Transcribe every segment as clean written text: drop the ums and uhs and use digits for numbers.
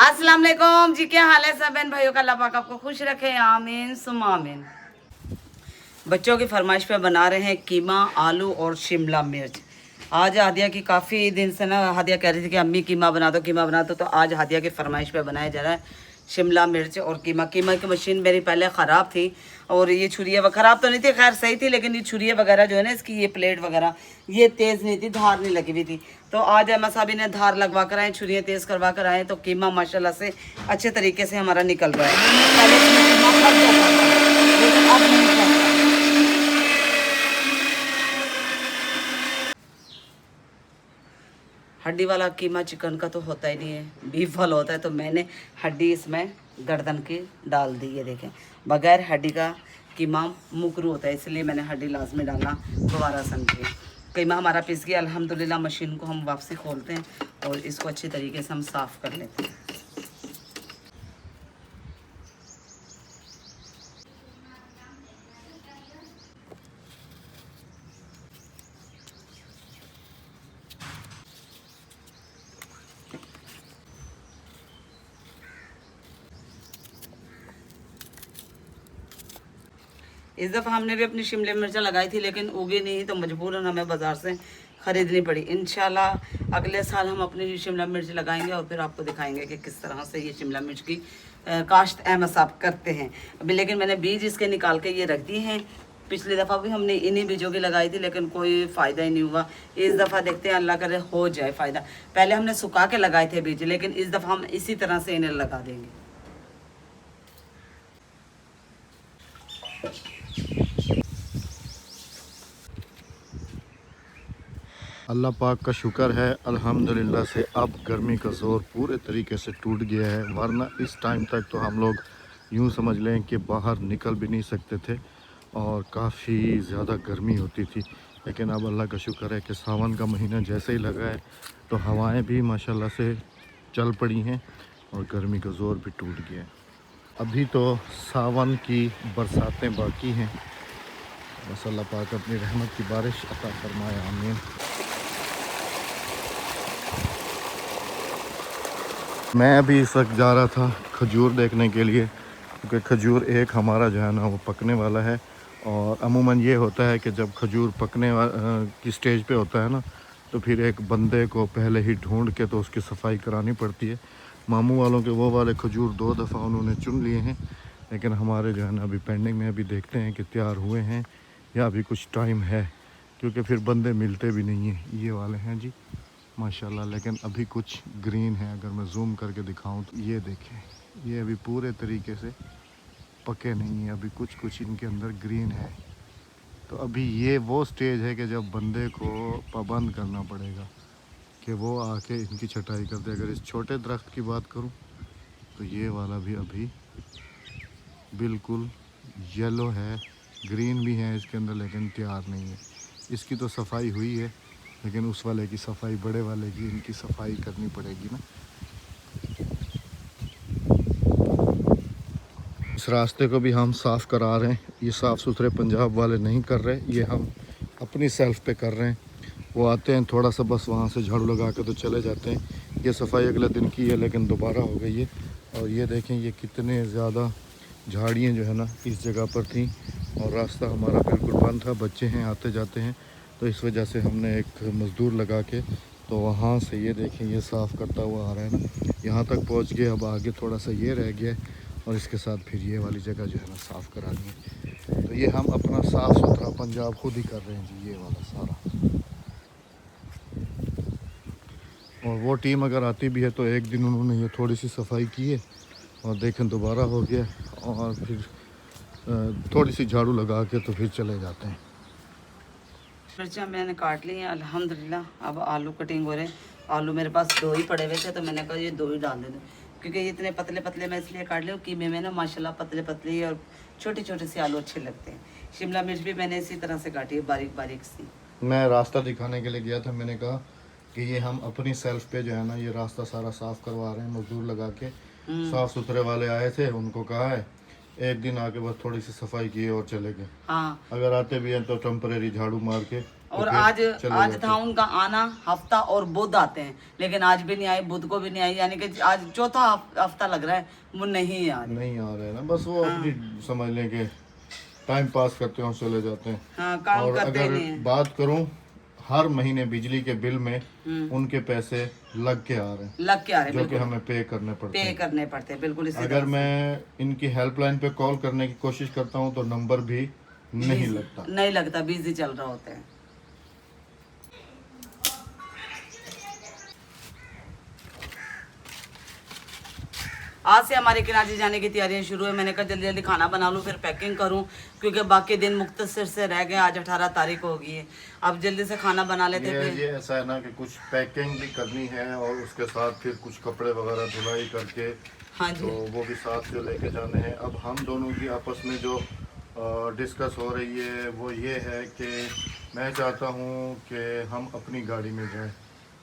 अस्सलाम वालेकुम जी, क्या हाल है सब बहन भाइयों का? अल्लाह पाक आपको खुश रखे, आमीन सुम आमीन। बच्चों की फरमाइश पे बना रहे हैं कीमा, आलू और शिमला मिर्च। आज हादिया की काफ़ी दिन से ना हादिया कह रही थी कि अम्मी कीमा बना दो, कीमा बना दो। तो आज हादिया की फरमाइश पे बनाया जा रहा है शिमला मिर्च और कीमा। कीमा की मशीन मेरी पहले ख़राब थी और ये छुरियाँ ख़राब तो नहीं थी, खैर सही थी, लेकिन ये छुरियाँ वगैरह जो है ना इसकी, ये प्लेट वगैरह ये तेज़ नहीं थी, धार नहीं लगी हुई थी। तो आज अहमद साहब ने धार लगवा कर आए, छुरियाँ तेज़ करवा कर आए, तो कीमा माशाल्लाह से अच्छे तरीके से हमारा निकल रहा है। पहले इसमें कीमा फट जाता था, लेकिन अब नहीं फटता। हड्डी वाला कीमा चिकन का तो होता ही नहीं है, बीफ वाला होता है। तो मैंने हड्डी इसमें गर्दन की डाल दी। ये देखें, बगैर हड्डी का कीमा मुकरू होता है, इसलिए मैंने हड्डी लाजमी डालना दोबारा समझिए। कीमा हमारा पिस गया अल्हम्दुलिल्लाह। मशीन को हम वापसी खोलते हैं और इसको अच्छी तरीके से हम साफ़ कर लेते हैं। इस दफ़ा हमने भी अपनी शिमला मिर्चा लगाई थी, लेकिन उगी नहीं, तो मजबूरन हमें बाज़ार से ख़रीदनी पड़ी। इंशाल्लाह अगले साल हम अपनी शिमला मिर्च लगाएंगे और फिर आपको दिखाएंगे कि किस तरह से ये शिमला मिर्च की काश्त अहमद साहब करते हैं अभी। लेकिन मैंने बीज इसके निकाल के ये रख दिए हैं। पिछली दफ़ा भी हमने इन्हीं बीजों की लगाई थी, लेकिन कोई फ़ायदा ही नहीं हुआ। इस दफ़ा देखते हैं, अल्लाह करे हो जाए फ़ायदा। पहले हमने सुखा के लगाए थे बीज, लेकिन इस दफ़ा हम इसी तरह से इन्हें लगा देंगे। अल्लाह पाक का शुक्र है अल्हम्दुलिल्लाह से अब गर्मी का ज़ोर पूरे तरीके से टूट गया है। वरना इस टाइम तक तो हम लोग यूँ समझ लें कि बाहर निकल भी नहीं सकते थे और काफ़ी ज़्यादा गर्मी होती थी। लेकिन अब अल्लाह का शुक्र है कि सावन का महीना जैसे ही लगा है तो हवाएं भी माशाल्लाह से चल पड़ी हैं और गर्मी का ज़ोर भी टूट गया है। अभी तो सावन की बरसातें बाकी हैं। बस अल्लाह पाक अपनी रहमत की बारिश अता फरमाए, आमीन। मैं अभी इस वक्त जा रहा था खजूर देखने के लिए, क्योंकि खजूर एक हमारा जो है ना वो पकने वाला है। और अमूमन ये होता है कि जब खजूर पकने की स्टेज पे होता है ना, तो फिर एक बंदे को पहले ही ढूंढ के तो उसकी सफाई करानी पड़ती है। मामू वालों के वो वाले खजूर 2 दफ़ा उन्होंने चुन लिए हैं, लेकिन हमारे जो है ना अभी पेंडिंग में। अभी देखते हैं कि तैयार हुए हैं या अभी कुछ टाइम है, क्योंकि फिर बंदे मिलते भी नहीं हैं। ये वाले हैं जी माशाल्लाह, लेकिन अभी कुछ ग्रीन है। अगर मैं जूम करके दिखाऊं तो ये देखें, ये अभी पूरे तरीके से पके नहीं है, अभी कुछ कुछ इनके अंदर ग्रीन है। तो अभी ये वो स्टेज है कि जब बंदे को पाबंद करना पड़ेगा कि वो आके इनकी छटाई कर दे। अगर इस छोटे दरख्त की बात करूं तो ये वाला भी अभी बिल्कुल येलो है, ग्रीन भी है इसके अंदर, लेकिन तैयार नहीं है। इसकी तो सफाई हुई है, लेकिन उस वाले की सफाई, बड़े वाले की, इनकी सफाई करनी पड़ेगी ना। इस रास्ते को भी हम साफ़ करा रहे हैं। ये साफ़ सुथरे पंजाब वाले नहीं कर रहे, ये हम अपनी सेल्फ पे कर रहे हैं। वो आते हैं थोड़ा सा, बस वहाँ से झाड़ू लगा के तो चले जाते हैं। ये सफाई अगले दिन की है, लेकिन दोबारा हो गई है। और ये देखें, ये कितने ज़्यादा झाड़ियाँ जो है ना इस जगह पर थी और रास्ता हमारा बिल्कुल बंद था। बच्चे हैं, आते जाते हैं, तो इस वजह से हमने एक मज़दूर लगा के तो वहाँ से ये देखें, ये साफ़ करता हुआ आ रहा है ना, यहाँ तक पहुँच गए। अब आगे थोड़ा सा ये रह गया है और इसके साथ फिर ये वाली जगह जो है ना साफ़ करानी है। तो ये हम अपना साफ़ सुथरा पंजाब खुद ही कर रहे हैं जी, ये वाला सारा। और वो टीम अगर आती भी है तो एक दिन उन्होंने ये थोड़ी सी सफाई की है और देखें दोबारा हो गया, और फिर थोड़ी सी झाड़ू लगा के तो फिर चले जाते हैं। मिर्चा मैंने काट ली हैं अल्हम्दुलिल्लाह। अब आलू कटिंग हो रहे हैं। आलू मेरे पास 2 ही पड़े हुए थे, तो मैंने कहा ये 2 ही डाल दे दूँ, क्योंकि ये इतने पतले पतले मैं इसलिए काट ली हूँ। कीमे में ना माशाल्लाह पतले पतले और छोटे छोटे से आलू अच्छे लगते हैं। शिमला मिर्च भी मैंने इसी तरह से काटी है, बारीक बारीक सी। मैं रास्ता दिखाने के लिए गया था, मैंने कहा कि ये हम अपनी सेल्फ पे जो है ना ये रास्ता सारा साफ़ करवा रहे हैं, मजदूर लगा के। साफ़ सुथरे वाले आए थे, उनको कहा है एक दिन आके बस थोड़ी सी सफाई की और चले गए। हाँ, अगर आते भी हैं तो टेम्परेरी झाड़ू मार के और फिर आज चले आज जाते था उनका आना, हफ्ता और बुध आते हैं, लेकिन आज भी नहीं आई, बुध को भी नहीं आई, यानी कि आज चौथा हफ्ता लग रहा है वो नहीं आ रही। नहीं आ रहे ना, बस वो हाँ। अपनी समझ लें कि टाइम पास करते हैं और चले जाते हैं। हाँ, काम और करते अगर नहीं है। बात करूं, हर महीने बिजली के बिल में हम्म। उनके पैसे लग के आ रहे हैं, लग के आ रहे, जो कि बिल्कुल हमें पे करने पड़ते पे हैं। करने पड़ते हैं, बिल्कुल इसी अगर तरह से। मैं इनकी हेल्पलाइन पे कॉल करने की कोशिश करता हूं तो नंबर भी नहीं बिजी- लगता। नहीं लगता, बिजी चल रहा होता है। आज से हमारे कराची जाने की तैयारियां शुरू है। मैंने कहा जल्दी जल्दी खाना बना लूँ, फिर पैकिंग करूँ, क्योंकि बाकी दिन मुख्तसर से रह गए। आज 18 तारीख हो गई है, अब जल्दी से खाना बना लेते ये फिर। ये ऐसा है ना कि कुछ पैकिंग भी करनी है और उसके साथ फिर कुछ कपड़े वगैरह धुलाई करके हाँ तो जी, वो भी साथ जो लेके जाने हैं। अब हम दोनों की आपस में जो डिस्कस हो रही है वो ये है कि मैं चाहता हूँ कि हम अपनी गाड़ी में जाएं,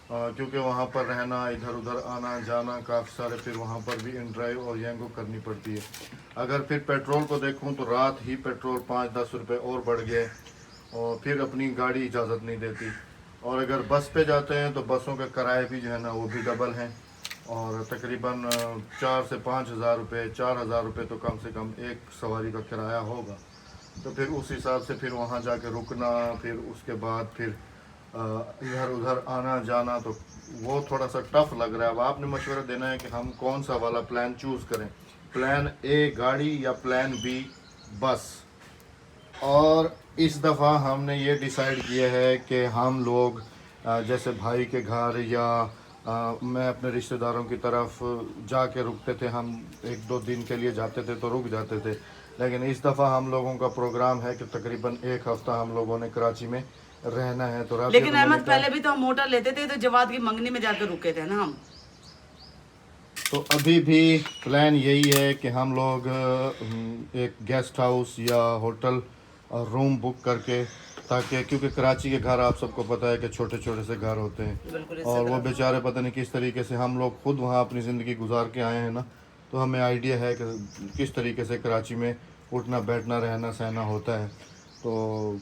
क्योंकि वहाँ पर रहना, इधर उधर आना जाना काफ़ी सारे, फिर वहाँ पर भी इन ड्राइव और यंगो करनी पड़ती है। अगर फिर पेट्रोल को देखूँ तो रात ही पेट्रोल 5-10 रुपये और बढ़ गए और फिर अपनी गाड़ी इजाज़त नहीं देती। और अगर बस पे जाते हैं तो बसों का किराया भी जो है ना वो भी डबल है और तकरीबन 4 से 5 हज़ार रुपये, 4 हज़ार रुपये तो कम से कम एक सवारी का किराया होगा। तो फिर उस हिसाब से फिर वहाँ जाके रुकना, फिर उसके बाद फिर इधर उधर आना जाना, तो वो थोड़ा सा टफ लग रहा है। अब आपने मशवरा देना है कि हम कौन सा वाला प्लान चूज़ करें, प्लान ए गाड़ी या प्लान बी बस। और इस दफ़ा हमने ये डिसाइड किया है कि हम लोग जैसे भाई के घर या मैं अपने रिश्तेदारों की तरफ जाके रुकते थे, हम 1-2 दिन के लिए जाते थे तो रुक जाते थे, लेकिन इस दफ़ा हम लोगों का प्रोग्राम है कि तकरीबन 1 हफ़्ता हम लोगों ने कराची में रहना है। तो लेकिन तो मैंने अहमद कहा- पहले भी तो हम होटल लेते थे, तो जवाद की मंगनी में जाकर रुके थे ना हम। तो अभी भी प्लान यही है कि हम लोग एक गेस्ट हाउस या होटल रूम बुक करके, ताकि क्योंकि कराची के घर आप सबको पता है कि छोटे छोटे से घर होते हैं बिल्कुल इसी और वो तरह। बेचारे पता नहीं किस तरीके से, हम लोग खुद वहाँ अपनी ज़िंदगी गुजार के आए हैं ना, तो हमें आइडिया है कि किस तरीके से कराची में उठना बैठना रहना सहना होता है। तो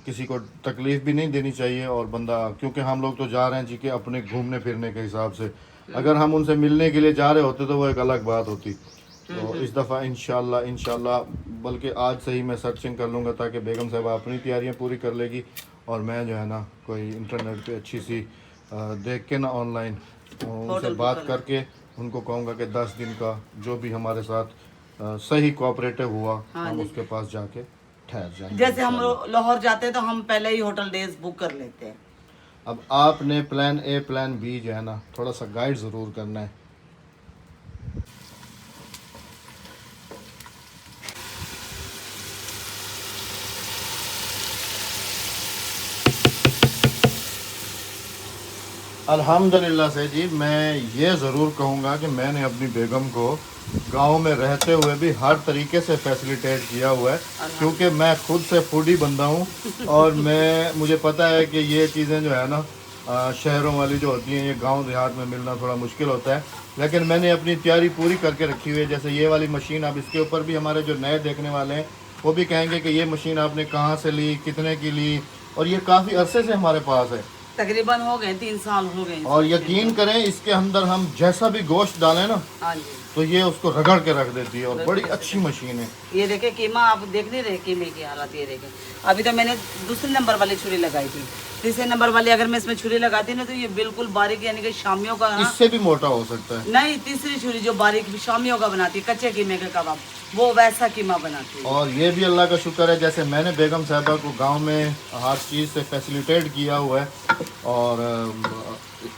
किसी को तकलीफ़ भी नहीं देनी चाहिए और बंदा, क्योंकि हम लोग तो जा रहे हैं जी के अपने घूमने फिरने के हिसाब से, अगर हम उनसे मिलने के लिए जा रहे होते तो वो एक अलग बात होती। तो इस दफ़ा इंशाल्लाह बल्कि आज से ही मैं सर्चिंग कर लूँगा, ताकि बेगम साहबा अपनी तैयारियां पूरी कर लेगी और मैं जो है ना कोई इंटरनेट पे अच्छी सी देख के ना ऑनलाइन उनसे होटल बात बुक करके उनको कहूँगा कि 10 दिन का जो भी हमारे साथ सही कोऑपरेटिव हुआ हाँ हम जी। उसके पास जाके ठहर जाएंगे जैसे हम इंशाल्लाह। लाहौर जाते हैं तो हम पहले ही होटल डेज बुक कर लेते हैं। अब आपने प्लान ए प्लान बी जो है ना थोड़ा सा गाइड ज़रूर करना है। अल्हम्दुलिल्लाह से जी, मैं ये ज़रूर कहूँगा कि मैंने अपनी बेगम को गांव में रहते हुए भी हर तरीके से फैसिलिटेट किया हुआ है, क्योंकि मैं खुद से फूडी बंदा हूँ और मुझे पता है कि ये चीज़ें जो है ना शहरों वाली जो होती हैं, ये गांव देहात में मिलना थोड़ा मुश्किल होता है, लेकिन मैंने अपनी तैयारी पूरी करके रखी हुई है। जैसे ये वाली मशीन, अब इसके ऊपर भी हमारे जो नए देखने वाले हैं वो भी कहेंगे कि ये मशीन आपने कहाँ से ली, कितने की ली, और ये काफ़ी अरसे से हमारे पास है तकरीबन हो गए 3 साल हो गए। और यकीन करें इसके अंदर हम जैसा भी गोश्त डालें ना हाँ जी, तो ये उसको रगड़ के रख देती है और बड़ी अच्छी मशीन है। ये देखे कीमा, आप देख नहीं रहे कीमे की हालत, ये देखे। अभी तो मैंने दूसरे नंबर वाली छुरी लगाई थी, तीसरे नंबर वाली अगर मैं इसमें छुरी लगाती ना तो ये बिल्कुल बारीक, यानी कि शामियों का ना, इससे भी मोटा हो सकता है। नहीं, तीसरी छुरी जो बारीक शामियों का बनाती है, कच्चे कीमे का कबाब, वो वैसा कीमा बनाती है। और ये भी अल्लाह का शुक्र है, जैसे मैंने बेगम साहबा को गांव में हर चीज़ से फैसिलिटेट किया हुआ है और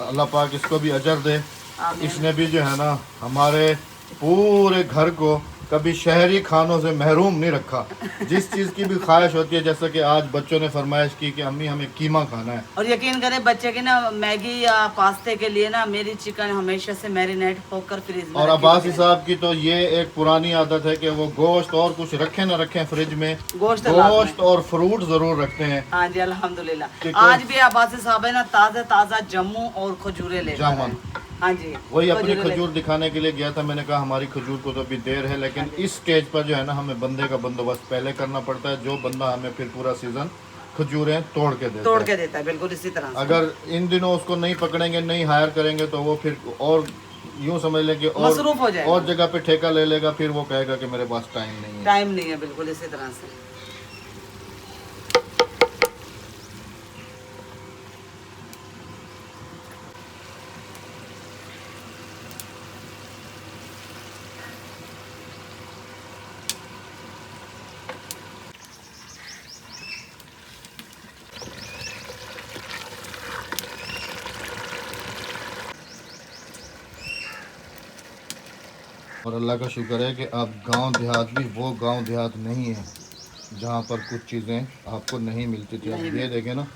अल्लाह पाक इसको भी अजर दे। आमीन। इसने भी जो है ना हमारे पूरे घर को कभी शहरी खानों से महरूम नहीं रखा। जिस चीज़ की भी ख्वाहिश होती है, जैसा कि आज बच्चों ने फरमाइश की कि अम्मी हमें कीमा खाना है, और यकीन करें बच्चे के ना मैगी या पास्ते के लिए ना मेरी चिकन हमेशा से मैरिनेट होकर फ्रिज में और रखी अब्बास होती है। साहब की तो ये एक पुरानी आदत है कि वो गोश्त और कुछ रखें ना रखें फ्रिज में, गोश्त लाजमी। गोश्त और फ्रूट ज़रूर रखते हैं। हाँ जी, अल्हम्दुलिल्लाह। ठीक है। आज भी आबासी साहब है ना ताज़ा ताज़ा जम्मू और खजूरें ले जामुन। हाँ जी, वही अपनी खजूरें ले- खजूर दिखाने के लिए गया था। मैंने कहा हमारी खजूर को तो अभी देर है, लेकिन इस स्टेज पर जो है ना हमें बंदे का बंदोबस्त पहले करना पड़ता है, जो बंदा हमें फिर पूरा सीज़न खजूरें तोड़ के देता तोड़ है। के देता है, बिल्कुल इसी तरह से। अगर इन दिनों उसको नहीं पकड़ेंगे, नहीं हायर करेंगे, तो वो फिर और यूं समझ लें कि मसरूफ हो जाएगा। और जगह पे ठेका ले लेगा, फिर वो कहेगा कि मेरे पास टाइम नहीं है। टाइम नहीं है, बिल्कुल इसी तरह से। और अल्लाह का शुक्र है कि अब गांव देहात भी वो गांव देहात नहीं है जहाँ पर कुछ चीज़ें आपको नहीं मिलती थी। अब ये देखें ना,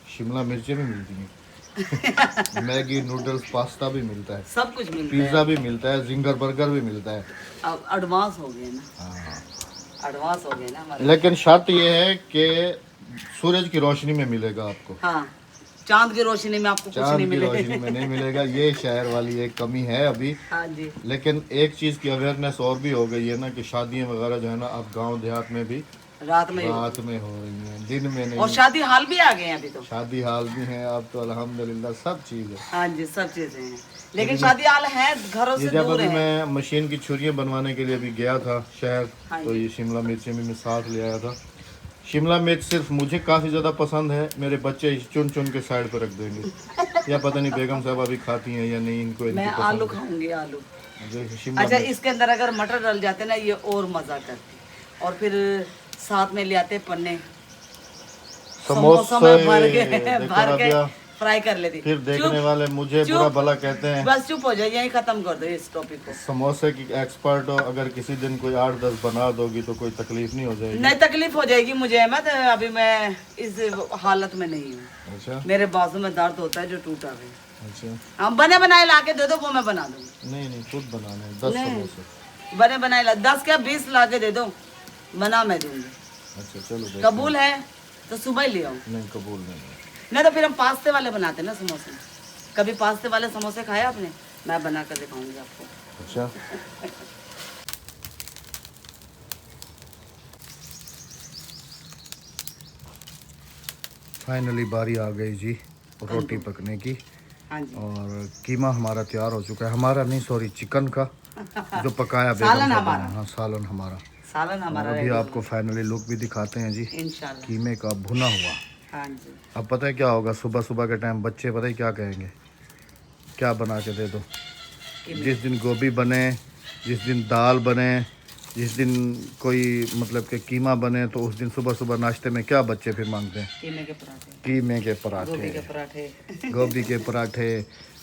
शिमला मिर्चें भी मिलती हैं मैगी, नूडल्स, पास्ता भी मिलता है, सब कुछ मिलता पिज़्ज़ा भी मिलता है, जिंगर बर्गर भी मिलता है। है। अब एडवांस हो गए ना, हाँ। एडवांस हो गए ना हमारे। लेकिन शर्त ये है कि सूरज की रोशनी में मिलेगा आपको, हाँ, चांद की रोशनी में आपको कुछ चांद नहीं की मिलेगा। रोशनी में नहीं मिलेगा। ये शहर वाली एक कमी है अभी। हाँ जी। लेकिन एक चीज़ की अवेयरनेस और भी हो गई है ना, कि शादियाँ वगैरह जो है ना, अब गांव देहात में भी रात में रात में हो रही हैं, दिन में नहीं। और शादी हाल भी आ गए हैं अभी तो। शादी हाल भी है अब तो, अल्हम्दुलिल्लाह सब चीज़ है। हाँ जी, सब चीजें हैं, लेकिन शादी हाल है घरों ये से जब दूर अभी है। मैं मशीन की छुरियाँ बनवाने के लिए अभी गया था शहर, हाँ तो जी। ये शिमला मिर्चें भी मैं साथ ले आया था। शिमला मिर्च सिर्फ मुझे काफ़ी ज़्यादा पसंद है, मेरे बच्चे चुन चुन के साइड पर रख देंगे। या पता नहीं बेगम साहब अभी खाती हैं या नहीं, इनको मैं इनकी आलू पसंद खाऊंगी, आलू। है। शिमला अच्छा, मिर्च इसके अंदर अगर मटर डल जाते ना, ये और मजा करते। और फिर साथ में ले आते पन्ने, समोसा में भर के देखो भर के राबिया, फ्राई कर लेती। फिर देखने चुप, वाले मुझे चुप। बुरा भला कहते हैं। बस चुप हो जाए, यही खत्म कर दो इस टॉपिक को। समोसे की एक्सपर्ट हो, अगर किसी दिन कोई 8-10 बना दोगी तो कोई तकलीफ नहीं हो जाएगी। नहीं, तकलीफ हो जाएगी मुझे अहमद, अभी मैं इस हालत में नहीं हूँ। अच्छा मेरे बाजू में दर्द होता है जो टूटा है। अच्छा, हम बने बनाए ला के दे दो, वो मैं बना दूंगी। नहीं नहीं, खुद बनाने हैं 10 नहीं। समोसे। बने बनाए ला 10 क्या 20 ला के दे दो, बना मैं दूंगी। अच्छा चलो देखते हैं। कबूल है तो सुबह ही ले आओ। नहीं कबूल नहीं है। नहीं तो फिर हम पास्ते वाले बनाते हैं ना समोसे। कभी पास्ते वाले समोसे खाए आपने? मैं बना कर दिखाऊंगी आपको। अच्छा फाइनली बारी आ गई जी रोटी पकने की, हाँ जी। और कीमा हमारा तैयार हो चुका है। हमारा नहीं, सॉरी, चिकन का जो पकाया बेगम सालन साहब हमारा। ने। हाँ सालन हमारा। सालन और हमारा अभी आपको फाइनली लुक भी दिखाते हैं जी, इंशाल्लाह। कीमे का भुना हुआ। हाँ जी। अब पता है क्या होगा, सुबह सुबह के टाइम बच्चे पता है क्या कहेंगे, क्या बना के दे दो। जिस दिन गोभी बने, जिस दिन दाल बने, जिस दिन कोई मतलब कि कीमा बने, तो उस दिन सुबह सुबह नाश्ते में क्या बच्चे फिर मांगते हैं? कीमे के पराठे, कीमे के गोभी के पराठे, पराठे। गोभी के पराठे।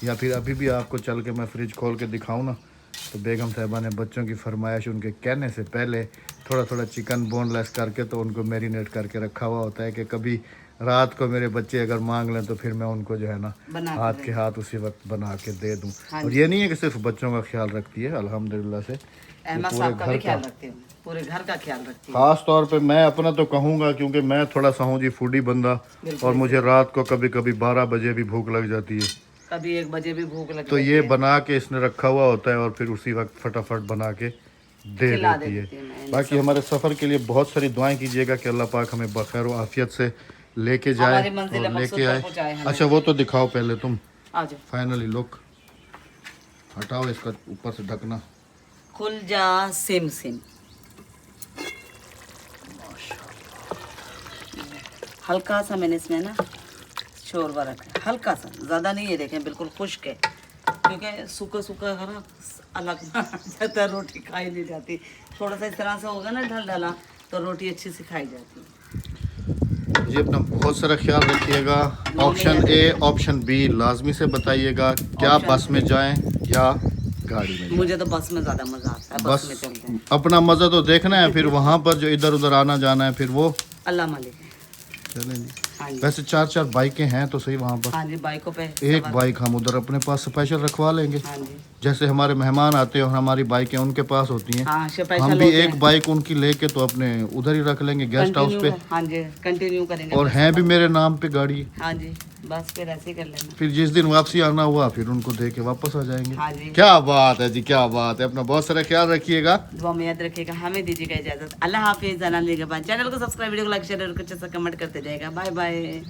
या फिर अभी भी आपको चल के मैं फ्रिज खोल के दिखाऊं ना, तो बेगम साहिबा ने बच्चों की फरमाइश उनके कहने से पहले थोड़ा थोड़ा चिकन बोनलेस करके तो उनको मैरिनेट करके रखा हुआ होता है, कि कभी रात को मेरे बच्चे अगर मांग लें तो फिर मैं उनको जो है ना बना के हाथ के हाथ उसी वक्त बना के दे दूं। हाँ और ये नहीं है कि सिर्फ बच्चों का ख्याल रखती है, अल्हम्दुलिल्लाह से अहमद पूरे साहब का भी घर ख्याल का। रखती हूँ, पूरे घर का ख्याल रखती हूँ। खास तौर पे मैं अपना तो कहूँगा, क्योंकि मैं थोड़ा सा हूँ जी फूडी बंदा, और मुझे रात को कभी कभी 12 बजे भी भूख लग जाती है। कभी 1 बजे भी भूख लगती तो है। ये बना के इसने रखा हुआ होता है, और फिर उसी वक्त फटाफट बना के दे खिला देती देती है है। मैं बाकी हमारे सफ़र के लिए बहुत सारी दुआएं कीजिएगा कि अल्लाह पाक हमें बखैर व आफियत से लेके जाए हमारी मंजिल और मकसूद लेके तक आए। पहुंचाए हमें। अच्छा वो तो दिखाओ पहले तुम, आ जाओ। फाइनली लुक हटाओ इसका ऊपर से ढकना। खुल जा सिम सिम। हल्का सा मैंने इसमें ना शोरबा रखा है, हल्का सा, ज़्यादा नहीं है। देखें बिल्कुल खुश्क है, क्योंकि सूखा सूखा है ना, अलग जाता है, रोटी खाई नहीं जाती। थोड़ा सा इस तरह से होगा ना ढल ढला, तो रोटी अच्छी से खाई जाती है। जी अपना बहुत सारा ख्याल रखिएगा। ऑप्शन ए ऑप्शन बी लाजमी से बताइएगा, क्या बस में जाएं या गाड़ी में? मुझे तो बस में ज़्यादा मज़ा आता है, बस में चलते हैं। अपना मज़ा तो देखना है, फिर वहाँ पर जो इधर उधर आना जाना है फिर वो अल्लाह मालिक है। चलें जी। हाँ जी। वैसे 4-4 बाइकें हैं तो सही वहाँ पर। हाँ जी, बाइकों पे एक बाइक हम उधर अपने पास स्पेशल रखवा लेंगे। हाँ जी। जैसे हमारे मेहमान आते हैं और हमारी बाइकें उनके पास होती हैं, हाँ, स्पेशल हम भी होते एक हैं। बाइक उनकी लेके तो अपने उधर ही रख लेंगे गेस्ट हाउस पे। हाँ जी, कंटिन्यू करेंगे। और हैं भी मेरे नाम पे गाड़ी, हाँ जी, बस फिर ऐसे ही कर लेना। फिर जिस दिन वापसी आना हुआ फिर उनको दे के वापस आ जाएंगे। हाँ जी। क्या बात है जी, क्या बात है। अपना बहुत सारा ख्याल रखिएगा, दुआ में याद रखिएगा। हमें दीजिएगा इजाजत। अल्लाह हाफिज। चैनल को सब्सक्राइब, वीडियो को लाइक शेयर और कुछ ऐसा कमेंट करते जाएगा। Bye bye.